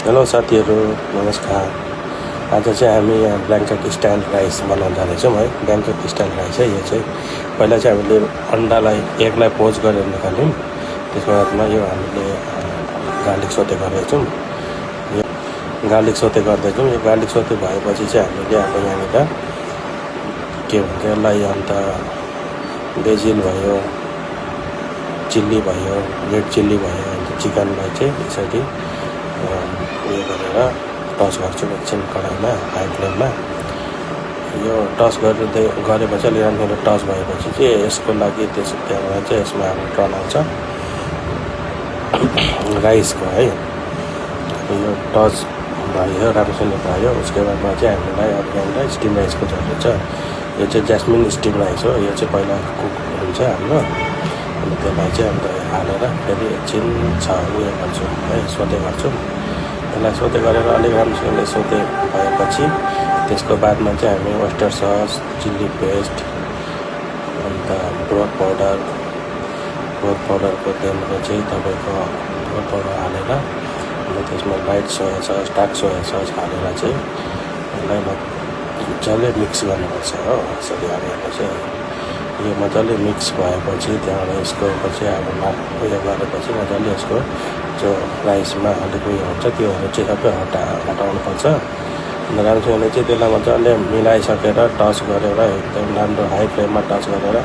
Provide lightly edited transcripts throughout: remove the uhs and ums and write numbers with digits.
Hello साथीहरू, नमस्कार। आज चाहिँ हामी यहाँ ब्ल्याङ्केट स्टाइल राइस बनाउन जाँदैछौँ है। ब्ल्याङ्केट स्टाइल राइस है यो चाहिँ। पहिला चाहिँ हामीले अन्डालाई एगलाई पोच गरेर निकाल्यौँ। त्यसको बादमा यो हामीले गार्लिक सोते गर्दैछौँ। यो गार्लिक सोते गर्दैछौँ। यो गार्लिक सोते भएपछि चाहिँ हामीले अब यहाँनिर के भन्छ यसलाई अन्त बेजिल भयो, चिल्ली भयो, रेड चिल्ली भयो, अन्त चिकनलाई चाहिँ यसरी उयो गरेर टच गर्छु एकछिन कराईमा हाई फ्लेममा। यो टच गरेपछि अलि राम्रो टच भएपछि चाहिँ यसको लागि त्यहाँबाट चाहिँ यसमा अब टर्न आउँछ राइसको है। यो टच भयो, राम्रोसँग भयो। उसको बादमा चाहिँ हामीलाई अब यहाँनिर स्टिम राइसको जरुरत छ। यो चाहिँ ज्यास्मिन स्टिम राइस हो। यो चाहिँ पहिला कुक हुन्छ हाम्रो। अनि त्यसलाई चाहिँ अन्त हालेर फेरि एकछिन उयो गर्छौँ है, सोते गर्छौँ। त्यसलाई सोते गरेर अलिक राम्रोसँगले सोते भएपछि त्यसको बादमा चाहिँ हामी ओस्टर सस, चिल्ली पेस्ट, अन्त ब्रोथ पाउडरको तेलको चाहिँ तपाईँको ब्रोथ पाउडर हालेर अन्त त्यसमा light soya sauce, dark soya sauce हालेर चाहिँ यसलाई मजाले मिक्स गर्नुपर्छ हो। यसरी हालेपछि यो मजाले मिक्स भएपछि त्यहाँबाट यसको पछि अब उयो गरेपछि मजाले यसको जो राइसमा अलिक उयो हुन्छ त्योहरू चाहिँ सबै हटाउनुपर्छ। अन्त राम्रोसँगले चाहिँ त्यसलाई मजाले मिलाइसकेर टच गरेर एकदम राम्रो हाई फ्लेममा टच गरेर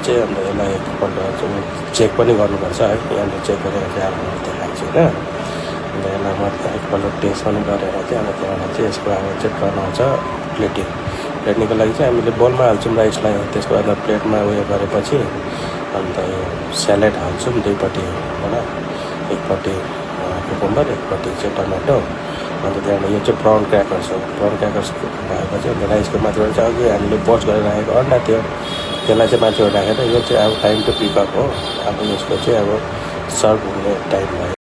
चाहिँ अन्त यसलाई एकपल्ट चाहिँ चेक पनि गर्नुपर्छ है। यहाँनिर चेक गरेर चाहिँ अब मैले देखाएको छु होइन। अन्त यसलाई म एकपल्ट टेस्ट पनि गरेर चाहिँ अन्त त्यहाँबाट चाहिँ यसको अब चाहिँ टर्न आउँछ प्लेटिङको लागि चाहिँ हामीले बोलमा हाल्छौँ राइसलाई। त्यसको बाद प्लेटमा उयो गरेपछि अन्त यो स्यालेड हाल्छौँ दुईपट्टिबाट, एकपट्टि कुकुम्बर, एकपट्टि चाहिँ टमाटो। अन्त त्यहाँबाट यो चाहिँ ब्राउन क्र्याकर्स हो। ब्राउन क्र्याकर्स भएपछि अन्त राइसको माथिबाट चाहिँ अघि हामीले पोच गरेर राखेको अन्डा थियो त्यसलाई चाहिँ माथिबाट राखेर यो चाहिँ अब टाइम टु पिकअप हो। अब यसको चाहिँ अब सर्भ हुने टाइम भयो।